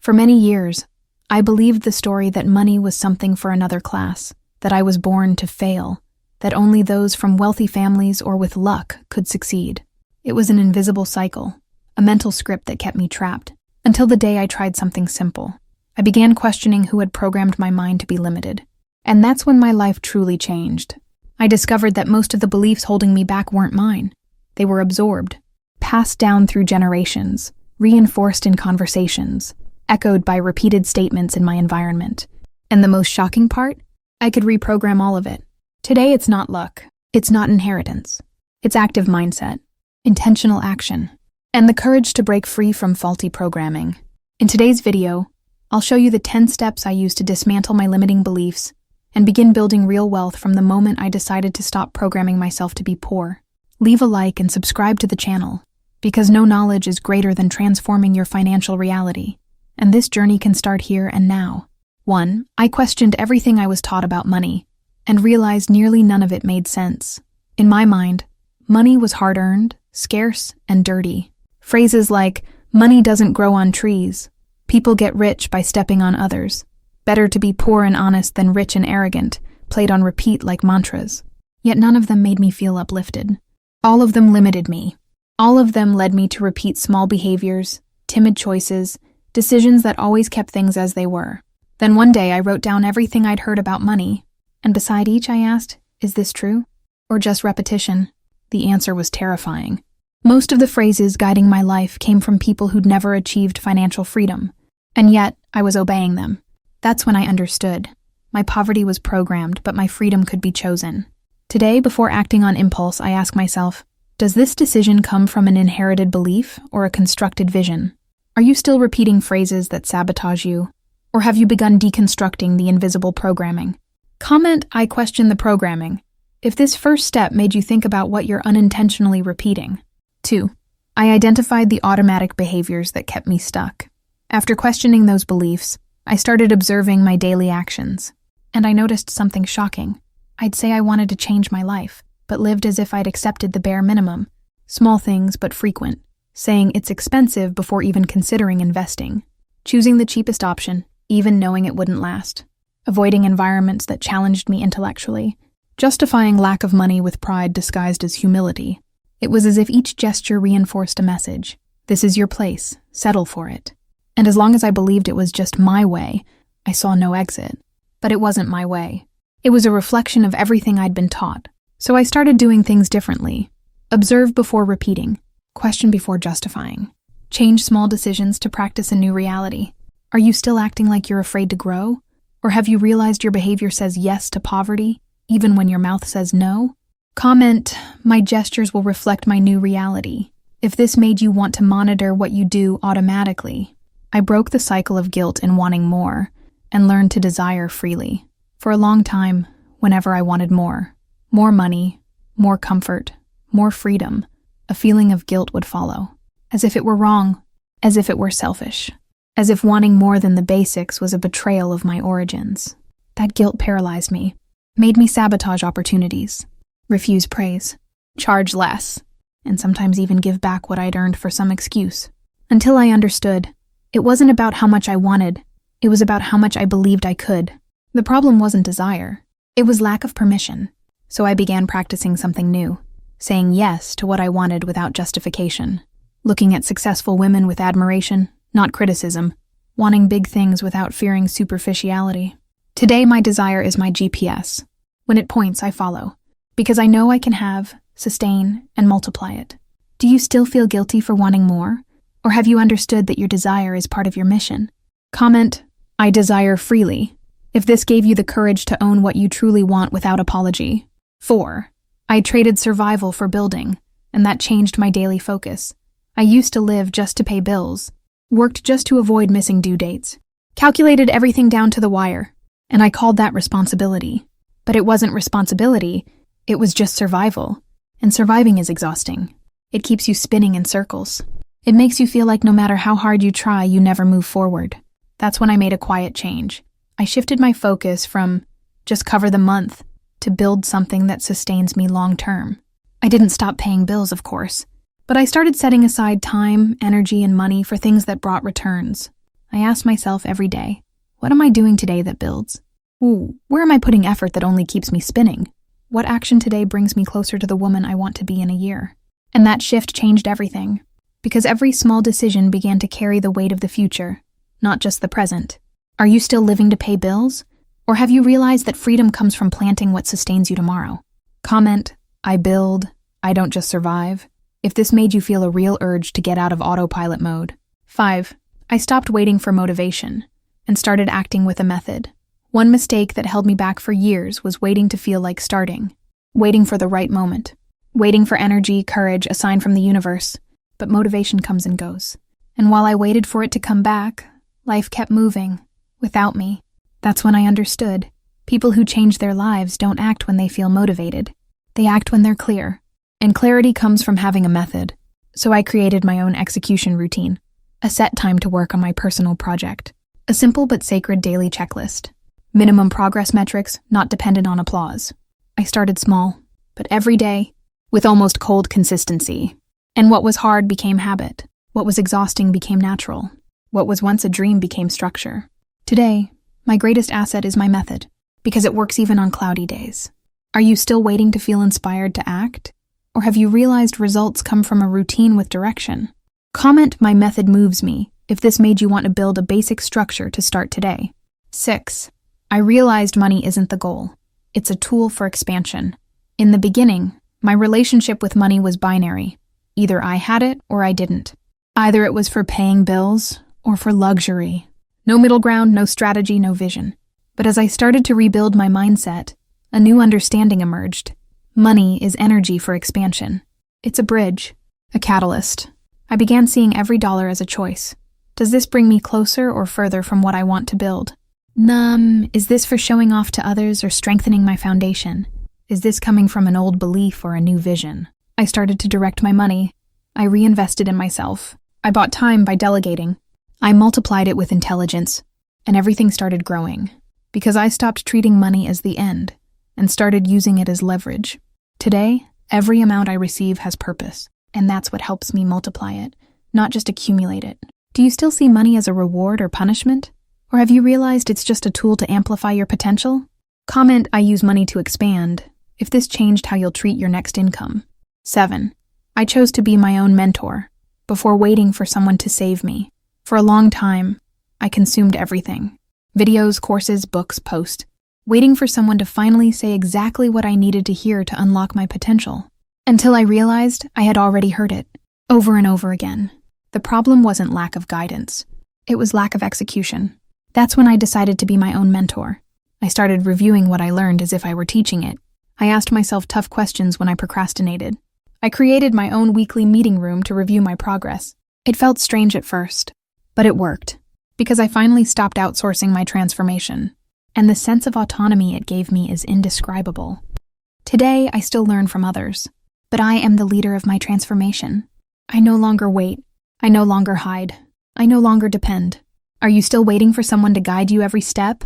For many years, I believed the story that money was something for another class, that I was born to fail, that only those from wealthy families or with luck could succeed. It was an invisible cycle, a mental script that kept me trapped, until the day I tried something simple. I began questioning who had programmed my mind to be limited. And that's when my life truly changed. I discovered that most of the beliefs holding me back weren't mine. They were absorbed, passed down through generations, reinforced in conversations, echoed by repeated statements in my environment. And the most shocking part? I could reprogram all of it. Today it's not luck. It's not inheritance. It's active mindset, intentional action, and the courage to break free from faulty programming. In today's video, I'll show you the 10 steps I use to dismantle my limiting beliefs and begin building real wealth from the moment I decided to stop programming myself to be poor. Leave a like and subscribe to the channel, because no knowledge is greater than transforming your financial reality, and this journey can start here and now. 1. I questioned everything I was taught about money, and realized nearly none of it made sense. In my mind, money was hard-earned, scarce, and dirty. Phrases like, money doesn't grow on trees, people get rich by stepping on others, better to be poor and honest than rich and arrogant, played on repeat like mantras. Yet none of them made me feel uplifted. All of them limited me. All of them led me to repeat small behaviors, timid choices, decisions that always kept things as they were. Then one day I wrote down everything I'd heard about money, and beside each I asked, is this true? Or just repetition? The answer was terrifying. Most of the phrases guiding my life came from people who'd never achieved financial freedom, and yet I was obeying them. That's when I understood. My poverty was programmed, but my freedom could be chosen. Today, before acting on impulse, I ask myself, does this decision come from an inherited belief or a constructed vision? Are you still repeating phrases that sabotage you? Or have you begun deconstructing the invisible programming? Comment, I question the programming, if this first step made you think about what you're unintentionally repeating. 2. I identified the automatic behaviors that kept me stuck. After questioning those beliefs, I started observing my daily actions, and I noticed something shocking. I'd say I wanted to change my life, but lived as if I'd accepted the bare minimum, small things but frequent, saying it's expensive before even considering investing, choosing the cheapest option, even knowing it wouldn't last, avoiding environments that challenged me intellectually, justifying lack of money with pride disguised as humility. It was as if each gesture reinforced a message. This is your place, settle for it. And as long as I believed it was just my way, I saw no exit. But it wasn't my way. It was a reflection of everything I'd been taught. So I started doing things differently. Observe before repeating. Question before justifying. Change small decisions to practice a new reality. Are you still acting like you're afraid to grow? Or have you realized your behavior says yes to poverty, even when your mouth says no? Comment, my gestures will reflect my new reality. If this made you want to monitor what you do automatically. I broke the cycle of guilt in wanting more, and learned to desire freely. For a long time, whenever I wanted more money, more comfort, more freedom, a feeling of guilt would follow. As if it were wrong, as if it were selfish, as if wanting more than the basics was a betrayal of my origins. That guilt paralyzed me, made me sabotage opportunities, refuse praise, charge less, and sometimes even give back what I'd earned for some excuse. Until I understood, it wasn't about how much I wanted, it was about how much I believed I could. The problem wasn't desire, it was lack of permission. So I began practicing something new, saying yes to what I wanted without justification, looking at successful women with admiration, not criticism, wanting big things without fearing superficiality. Today my desire is my GPS. When it points, I follow, because I know I can have, sustain, and multiply it. Do you still feel guilty for wanting more? Or have you understood that your desire is part of your mission? Comment, I desire freely, if this gave you the courage to own what you truly want without apology. 4. I traded survival for building, and that changed my daily focus. I used to live just to pay bills, worked just to avoid missing due dates, calculated everything down to the wire, and I called that responsibility. But it wasn't responsibility, it was just survival, and surviving is exhausting. It keeps you spinning in circles. It makes you feel like no matter how hard you try, you never move forward. That's when I made a quiet change. I shifted my focus from just cover the month to build something that sustains me long term. I didn't stop paying bills, of course, but I started setting aside time, energy, and money for things that brought returns. I asked myself every day, what am I doing today that builds? Ooh, where am I putting effort that only keeps me spinning? What action today brings me closer to the woman I want to be in a year? And that shift changed everything, because every small decision began to carry the weight of the future, not just the present. Are you still living to pay bills? Or have you realized that freedom comes from planting what sustains you tomorrow? Comment, I build, I don't just survive, if this made you feel a real urge to get out of autopilot mode. 5. I stopped waiting for motivation and started acting with a method. One mistake that held me back for years was waiting to feel like starting, waiting for the right moment, waiting for energy, courage, a sign from the universe. But motivation comes and goes. And while I waited for it to come back, life kept moving, without me. That's when I understood. People who change their lives don't act when they feel motivated. They act when they're clear. And clarity comes from having a method. So I created my own execution routine, a set time to work on my personal project, a simple but sacred daily checklist, minimum progress metrics not dependent on applause. I started small, but every day, with almost cold consistency. And what was hard became habit. What was exhausting became natural. What was once a dream became structure. Today, my greatest asset is my method, because it works even on cloudy days. Are you still waiting to feel inspired to act? Or have you realized results come from a routine with direction? Comment, my method moves me, if this made you want to build a basic structure to start today. 6. I realized money isn't the goal. It's a tool for expansion. In the beginning, my relationship with money was binary. Either I had it or I didn't. Either it was for paying bills or for luxury. No middle ground, no strategy, no vision. But as I started to rebuild my mindset, a new understanding emerged. Money is energy for expansion. It's a bridge, a catalyst. I began seeing every dollar as a choice. Does this bring me closer or further from what I want to build? Is this for showing off to others or strengthening my foundation? Is this coming from an old belief or a new vision? I started to direct my money. I reinvested in myself. I bought time by delegating. I multiplied it with intelligence, and everything started growing, because I stopped treating money as the end and started using it as leverage. Today, every amount I receive has purpose, and that's what helps me multiply it, not just accumulate it. Do you still see money as a reward or punishment? Or have you realized it's just a tool to amplify your potential? Comment, I use money to expand, if this changed how you'll treat your next income. 7. I chose to be my own mentor, before waiting for someone to save me. For a long time, I consumed everything. Videos, courses, books, posts. Waiting for someone to finally say exactly what I needed to hear to unlock my potential. Until I realized I had already heard it, over and over again. The problem wasn't lack of guidance. It was lack of execution. That's when I decided to be my own mentor. I started reviewing what I learned as if I were teaching it. I asked myself tough questions when I procrastinated. I created my own weekly meeting room to review my progress. It felt strange at first, but it worked, because I finally stopped outsourcing my transformation, and the sense of autonomy it gave me is indescribable. Today, I still learn from others, but I am the leader of my transformation. I no longer wait. I no longer hide. I no longer depend. Are you still waiting for someone to guide you every step?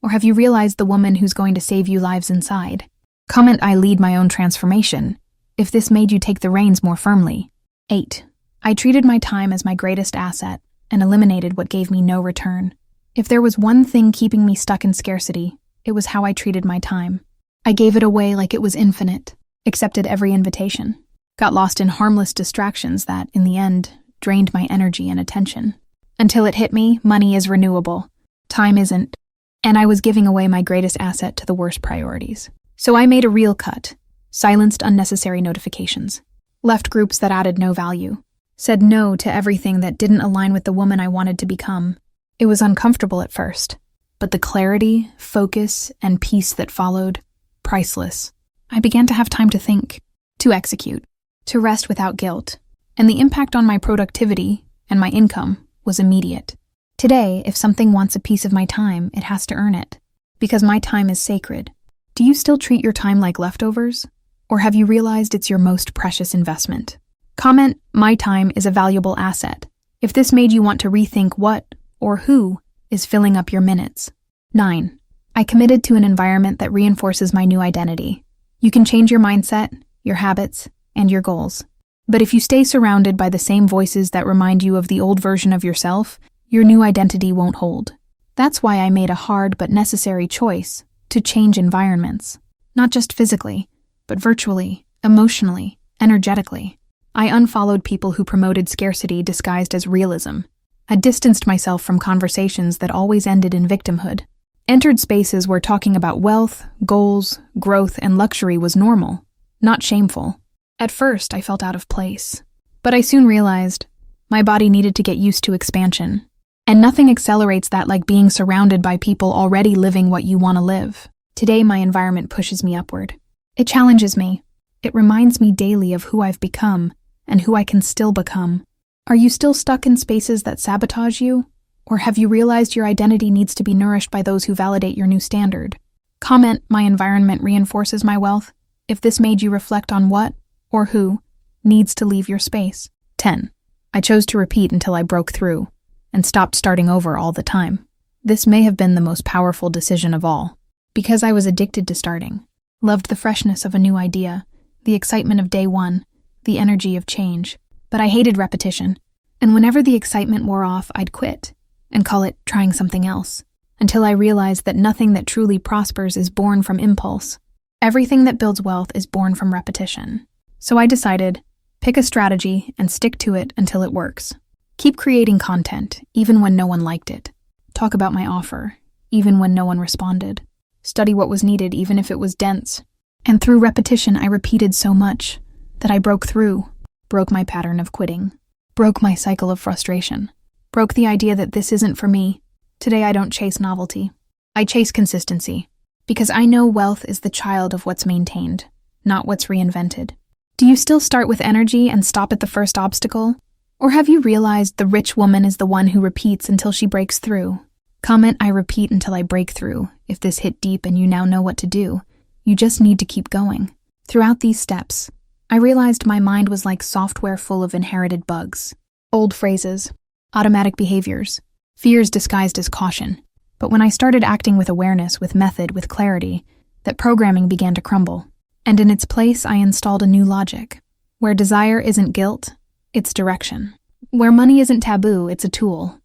Or have you realized the woman who's going to save you lives inside? Comment, I lead my own transformation, if this made you take the reins more firmly. 8. I treated my time as my greatest asset and eliminated what gave me no return. If there was one thing keeping me stuck in scarcity, it was how I treated my time. I gave it away like it was infinite, accepted every invitation, got lost in harmless distractions that, in the end, drained my energy and attention. Until it hit me, money is renewable. Time isn't. And I was giving away my greatest asset to the worst priorities. So I made a real cut, silenced unnecessary notifications, left groups that added no value, said no to everything that didn't align with the woman I wanted to become. It was uncomfortable at first, but the clarity, focus, and peace that followed, priceless. I began to have time to think, to execute, to rest without guilt, and the impact on my productivity and my income was immediate. Today, if something wants a piece of my time, it has to earn it, because my time is sacred. Do you still treat your time like leftovers? Or have you realized it's your most precious investment? Comment, my time is a valuable asset, if this made you want to rethink what or who is filling up your minutes. 9. I committed to an environment that reinforces my new identity. You can change your mindset, your habits, and your goals. But if you stay surrounded by the same voices that remind you of the old version of yourself, your new identity won't hold. That's why I made a hard but necessary choice to change environments. Not just physically, but virtually, emotionally, energetically. I unfollowed people who promoted scarcity disguised as realism. I distanced myself from conversations that always ended in victimhood. Entered spaces where talking about wealth, goals, growth, and luxury was normal, not shameful. At first, I felt out of place. But I soon realized my body needed to get used to expansion. And nothing accelerates that like being surrounded by people already living what you want to live. Today, my environment pushes me upward. It challenges me. It reminds me daily of who I've become and who I can still become. Are you still stuck in spaces that sabotage you? Or have you realized your identity needs to be nourished by those who validate your new standard? Comment, my environment reinforces my wealth, if this made you reflect on what, or who, needs to leave your space. 10. I chose to repeat until I broke through, and stopped starting over all the time. This may have been the most powerful decision of all, because I was addicted to starting. Loved the freshness of a new idea, the excitement of day one, the energy of change. But I hated repetition, and whenever the excitement wore off, I'd quit and call it trying something else, until I realized that nothing that truly prospers is born from impulse. Everything that builds wealth is born from repetition. So I decided, pick a strategy and stick to it until it works. Keep creating content, even when no one liked it. Talk about my offer, even when no one responded. Study what was needed, even if it was dense. And through repetition, I repeated so much that I broke through, broke my pattern of quitting, broke my cycle of frustration, broke the idea that this isn't for me. Today I don't chase novelty. I chase consistency, because I know wealth is the child of what's maintained, not what's reinvented. Do you still start with energy and stop at the first obstacle? Or have you realized the rich woman is the one who repeats until she breaks through? Comment, I repeat until I break through, if this hit deep and you now know what to do. You just need to keep going. Throughout these steps, I realized my mind was like software full of inherited bugs. Old phrases, automatic behaviors, fears disguised as caution. But when I started acting with awareness, with method, with clarity, that programming began to crumble. And in its place, I installed a new logic, where desire isn't guilt, it's direction. Where money isn't taboo, it's a tool.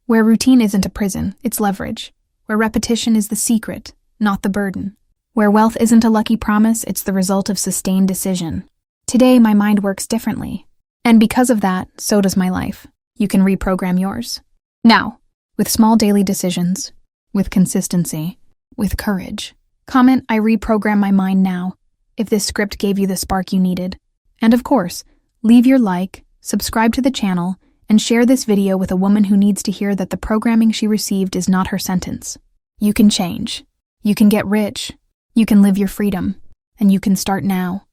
Where routine isn't a prison, it's leverage. Where repetition is the secret, not the burden. Where wealth isn't a lucky promise, it's the result of sustained decision. Today, my mind works differently. And because of that, so does my life. You can reprogram yours. Now, with small daily decisions, with consistency, with courage. Comment, I reprogram my mind now, if this script gave you the spark you needed. And of course, leave your like, subscribe to the channel, and share this video with a woman who needs to hear that the programming she received is not her sentence. You can change. You can get rich. You can live your freedom. And you can start now.